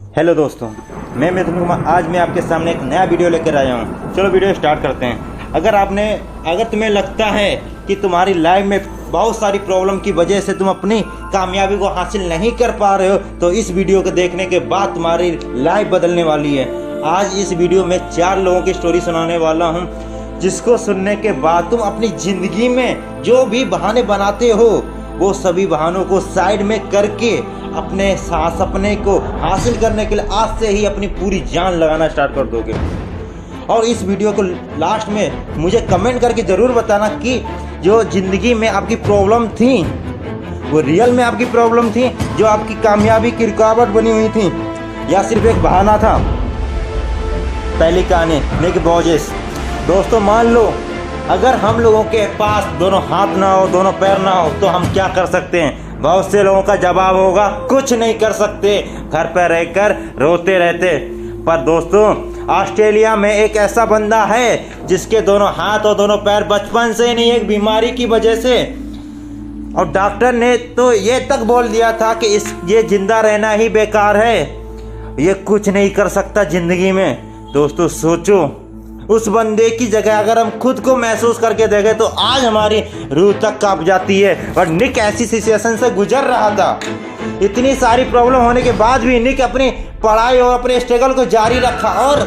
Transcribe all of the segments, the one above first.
Hello दोस्तों, मैं मिथुन कुमार। आज मैं आपके सामने एक नया वीडियो लेकर आया हूँ। चलो वीडियो स्टार्ट करते हैं। अगर तुम्हें लगता है कि तुम्हारी लाइफ में बहुत सारी प्रॉब्लम की वजह से तुम अपनी कामयाबी को हासिल नहीं कर पा रहे हो, तो इस वीडियो को देखने के बाद तुम्हारी लाइफ बदलने वाली है। आज इस वीडियो में 4 लोगों की स्टोरी सुनाने वाला हूँ, जिसको सुनने के बाद तुम अपनी ज़िंदगी में जो भी बहाने बनाते हो वो सभी बहानों को साइड में करके अपने सपने को हासिल करने के लिए आज से ही अपनी पूरी जान लगाना स्टार्ट कर दोगे। और इस वीडियो को लास्ट में मुझे कमेंट करके ज़रूर बताना कि जो ज़िंदगी में आपकी प्रॉब्लम थी वो रियल में आपकी प्रॉब्लम थी, जो आपकी कामयाबी की रुकावट बनी हुई थी, या सिर्फ एक बहाना था। पहली कहानी, निक बोर्जेस। दोस्तों, मान लो अगर हम लोगों के पास दोनों हाथ ना हो, दोनों पैर ना हो, तो हम क्या कर सकते हैं? बहुत से लोगों का जवाब होगा कुछ नहीं कर सकते, घर पर रहकर रोते रहते। पर दोस्तों, ऑस्ट्रेलिया में एक ऐसा बंदा है जिसके दोनों हाथ और दोनों पैर बचपन से नहीं, एक बीमारी की वजह से, और डॉक्टर ने तो ये तक बोल दिया था कि ये जिंदा रहना ही बेकार है, ये कुछ नहीं कर सकता जिंदगी में। दोस्तों सोचो, उस बंदे की जगह अगर हम खुद को महसूस करके देखें तो आज हमारी रूह तक कांप जाती है। और निक ऐसी सिचुएशन से गुजर रहा था। इतनी सारी प्रॉब्लम होने के बाद भी निक अपनी पढ़ाई और अपने स्ट्रगल को जारी रखा और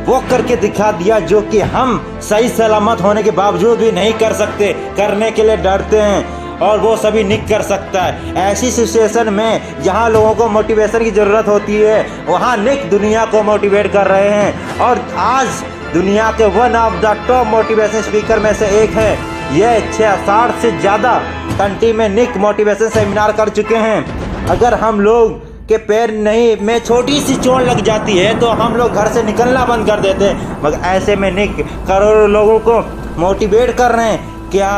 वो करके दिखा दिया जो कि हम सही सलामत होने के बावजूद भी नहीं कर सकते, करने के लिए डरते हैं, और वो सभी निक कर सकता है। ऐसी सिचुएशन में जहाँ लोगों को मोटिवेशन की ज़रूरत होती है, वहाँ निक दुनिया को मोटिवेट कर रहे हैं। और आज दुनिया के one of the top motivation speaker में से एक है। ये 60 से ज़्यादा कंट्री में निक मोटिवेशन सेमिनार कर चुके हैं। अगर हम लोग के पैर नहीं में छोटी सी चोट लग जाती है तो हम लोग घर से निकलना बंद कर देते हैं, मगर ऐसे में निक करोड़ों लोगों को मोटिवेट कर रहे हैं। क्या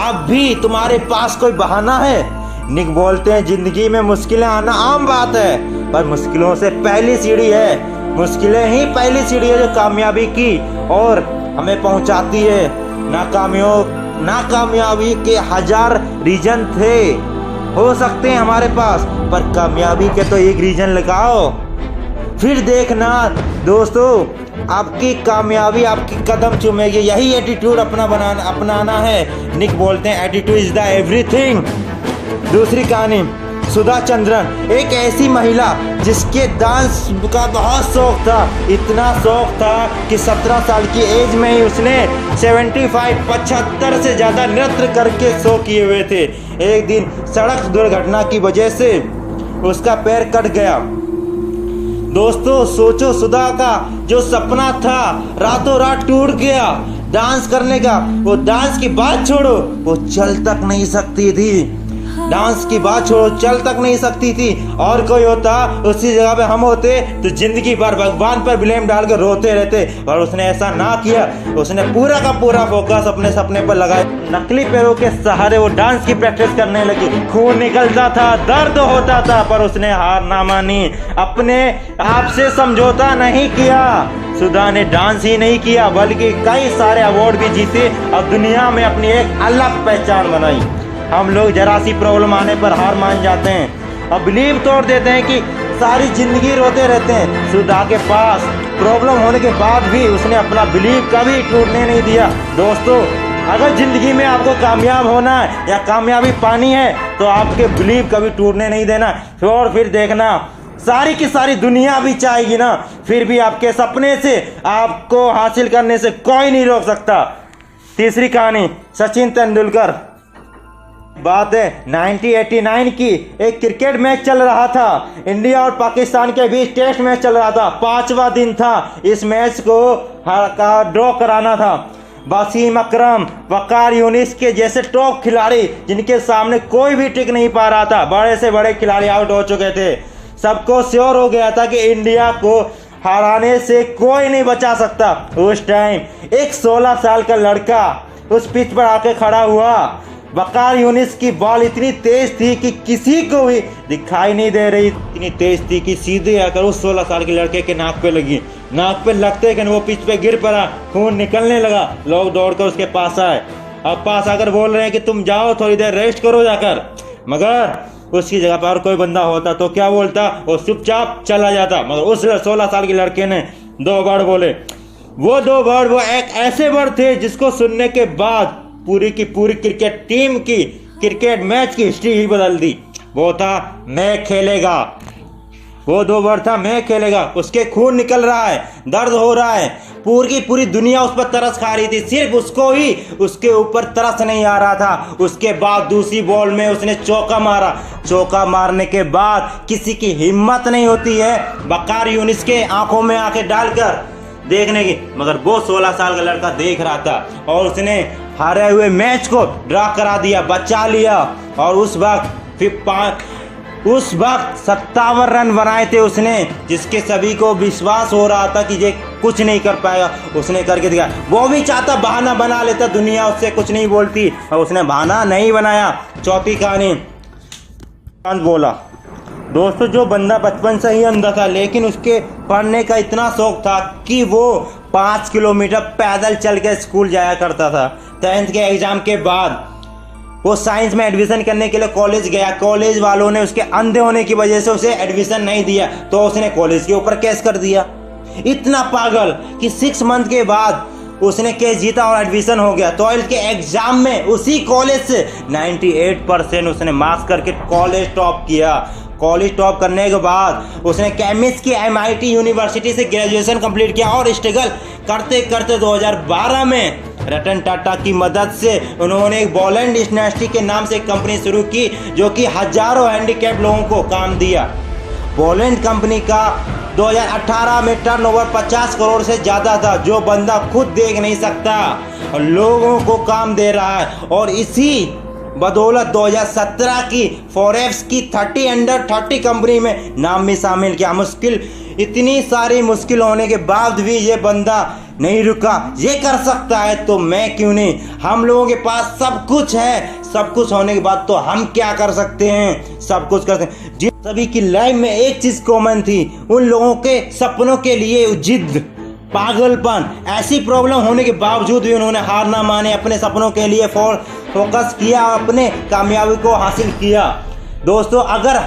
अब भी तुम्हारे पास कोई बहाना है? निक बोलते हैं ज़िंदगी में मुश्किलें आना आम बात है, पर मुश्किलों से पहली सीढ़ी है, मुश्किलें ही पहली सीढ़ी है जो कामयाबी की और हमें पहुंचाती है। नाकामयाबी के 1000 रीजन थे हो सकते हैं हमारे पास, पर कामयाबी के तो एक रीजन लगाओ, फिर देखना दोस्तों आपकी कामयाबी आपकी कदम चूमेगी। यही एटीट्यूड अपनाना है। निक बोलते हैं एटीट्यूड इज द एवरीथिंग। दूसरी कहानी, सुधा चंद्रन, एक ऐसी महिला जिसके डांस का बहुत शौक था। इतना शौक था कि 17 साल की एज में ही उसने 75 से ज़्यादा नृत्य करके शो किए हुए थे। एक दिन सड़क दुर्घटना की वजह से उसका पैर कट गया। दोस्तों सोचो, सुधा का जो सपना था रातों रात टूट गया डांस करने का। वो डांस की बात छोड़ो, वो चल तक नहीं सकती थी। डांस की बात छोड़ो, चल तक नहीं सकती थी। और कोई होता उसी जगह पे हम होते तो जिंदगी भर भगवान पर ब्लेम डाल कर रोते रहते, और उसने ऐसा ना किया। उसने पूरा का पूरा फोकस अपने सपने पर लगाया। नकली पैरों के सहारे वो डांस की प्रैक्टिस करने लगी। खून निकलता था, दर्द होता था, पर उसने हार ना मानी, अपने आप से समझौता नहीं किया। सुधा ने डांस ही नहीं किया बल्कि कई सारे अवार्ड भी जीते और दुनिया में अपनी एक अलग पहचान बनाई। हम लोग जरा सी प्रॉब्लम आने पर हार मान जाते हैं और बिलीव तोड़ देते हैं कि सारी जिंदगी रोते रहते हैं। सुधा के पास प्रॉब्लम होने के बाद भी उसने अपना बिलीव कभी टूटने नहीं दिया। दोस्तों, अगर जिंदगी में आपको कामयाब होना है या कामयाबी पानी है तो आपके बिलीव कभी टूटने नहीं देना। और फिर देखना सारी की सारी दुनिया भी चाहेगी ना, फिर भी आपके सपने से आपको हासिल करने से कोई नहीं रोक सकता। तीसरी कहानी, सचिन तेंदुलकर। बात है 1989 की। एक क्रिकेट मैच चल रहा था। इंडिया और पाकिस्तान के बीच टेस्ट मैच चल रहा था। 5वां दिन था। इस मैच को ड्रॉ कराना था। वसीम अकरम, वकार यूनिस के जैसे टॉप खिलाड़ी जिनके सामने कोई भी टिक नहीं पा रहा था, बड़े से बड़े खिलाड़ी आउट हो चुके थे। सबको श्योर हो गया था कि इंडिया को हराने से कोई नहीं बचा सकता। उस टाइम एक 16 साल का लड़का उस पिच पर आके खड़ा हुआ। वकार यूनिस की बॉल इतनी तेज थी कि किसी को भी दिखाई नहीं दे रही, इतनी तेज थी कि सीधे आकर उस 16 साल के लड़के के नाक पे लगी। नाक पे लगते कि वो पिच पे गिर पड़ा, खून निकलने लगा। लोग दौड़कर उसके पास आए। अब पास आकर बोल रहे हैं कि तुम जाओ थोड़ी देर रेस्ट करो जाकर, मगर उसकी जगह पर और कोई बंदा होता तो क्या बोलता, वो चुपचाप चला जाता। मगर उस 16 साल के लड़के ने 2 वर्ड बोले। वो 2 वर्ड वो एक ऐसे वर्ड थे जिसको सुनने के बाद पूरी की पूरी क्रिकेट टीम की, क्रिकेट मैच की हिस्ट्री ही बदल दी। वो था मैं खेलेगा। वो 2 वर्ड था मैं खेलेगा। उसके खून निकल रहा है, दर्द हो रहा है, पूरी पूरी दुनिया उस पर तरस खा रही थी, सिर्फ उसको ही उसके ऊपर तरस नहीं आ रहा था। उसके बाद दूसरी बॉल में उसने चौका मारा। चौका मारने के बाद किसी की हिम्मत नहीं होती है वकार यूनिस के आंखों में आंखें डालकर देखने की, मगर वो 16 साल का लड़का देख रहा था और उसने हारे हुए मैच को ड्रा करा दिया, बचा लिया। और उस वक्त 57 रन बनाए थे उसने, जिसके सभी को विश्वास हो रहा था कि ये कुछ नहीं कर पाएगा। उसने करके दिखाया। वो भी चाहता बहाना बना लेता, दुनिया उससे कुछ नहीं बोलती, और उसने बहाना नहीं बनाया। चौथी कहानी बोला। दोस्तों, जो बंदा बचपन से ही अंधा था लेकिन उसके पढ़ने का इतना शौक था कि वो 5 किलोमीटर पैदल चल के स्कूल जाया करता था। 10th के एग्जाम के बाद वो साइंस में एडमिशन करने के लिए कॉलेज गया। कॉलेज वालों ने उसके अंधे होने की वजह से उसे एडमिशन नहीं दिया, तो उसने कॉलेज के ऊपर केस कर दिया। इतना पागल कि 6 मंथ के बाद उसने केस जीता और एडमिशन हो गया। 12th के एग्जाम में उसी कॉलेज से 98% उसने मार्क्स करके कॉलेज टॉप किया। कॉलेज टॉप करने के बाद उसने केमिस्ट की MIT यूनिवर्सिटी से ग्रेजुएशन कंप्लीट किया और स्ट्रगल करते करते 2012 में रतन टाटा की मदद से उन्होंने एक बॉलैंड इंडस्ट्री के नाम से एक कंपनी शुरू की, जो कि हजारों हैंडीकैप लोगों को काम दिया। बॉलैंड कंपनी का 2018 में टर्नओवर 50 करोड़ से ज़्यादा था, जो बंदा खुद देख नहीं सकता और लोगों को काम दे रहा है। और इसी बदौलत 2017 की फॉरेब्स की 30 अंडर 30 कंपनी में नाम भी शामिल किया। मुश्किल, इतनी सारी मुश्किल होने के बाद भी ये बंदा नहीं रुका। ये कर सकता है तो मैं क्यों नहीं। हम लोगों के पास सब कुछ है, सब कुछ होने के बाद तो हम क्या कर सकते हैं, सब कुछ कर सकते हैं। जिन सभी की लाइफ में एक चीज कॉमन थी, उन लोगों के सपनों के लिए जिद, पागलपन। ऐसी प्रॉब्लम होने के बावजूद भी उन्होंने हार ना माने, अपने सपनों के लिए फोकस किया और अपने कामयाबी को हासिल किया। दोस्तों, अगर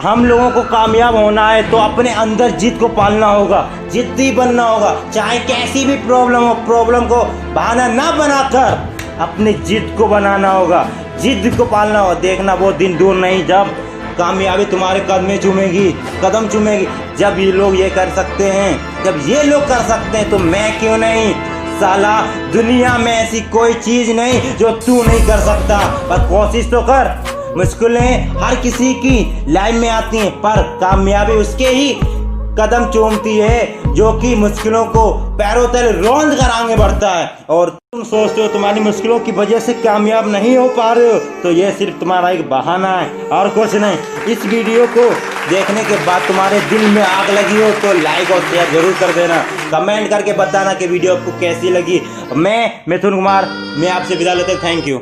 हम लोगों को कामयाब होना है तो अपने अंदर जिद को पालना होगा, जिद्दी बनना होगा। चाहे कैसी भी प्रॉब्लम हो, प्रॉब्लम को बहाना ना बनाकर अपनी जिद को बनाना होगा, जिद को पालना होगा। देखना वो दिन दूर नहीं जब कामयाबी तुम्हारे कदम चूमेगी। जब ये लोग ये कर सकते हैं, जब ये लोग कर सकते हैं तो मैं क्यों नहीं। साला, दुनिया में ऐसी कोई चीज नहीं जो तू नहीं कर सकता, पर कोशिश तो कर। मुश्किलें हर किसी की लाइफ में आती हैं, पर कामयाबी उसके ही कदम चूमती है जो कि मुश्किलों को पैरों तले रौंद कर आगे बढ़ता है। और तुम सोचते हो तुम्हारी मुश्किलों की वजह से कामयाब नहीं हो पा रहे हो, तो यह सिर्फ तुम्हारा एक बहाना है और कुछ नहीं। इस वीडियो को देखने के बाद तुम्हारे दिल में आग लगी हो तो लाइक और शेयर जरूर कर देना। कमेंट करके बताना कि वीडियो आपको कैसी लगी। मैं मिथुन कुमार, मैं आपसे विदा लेता हूं। Thank you.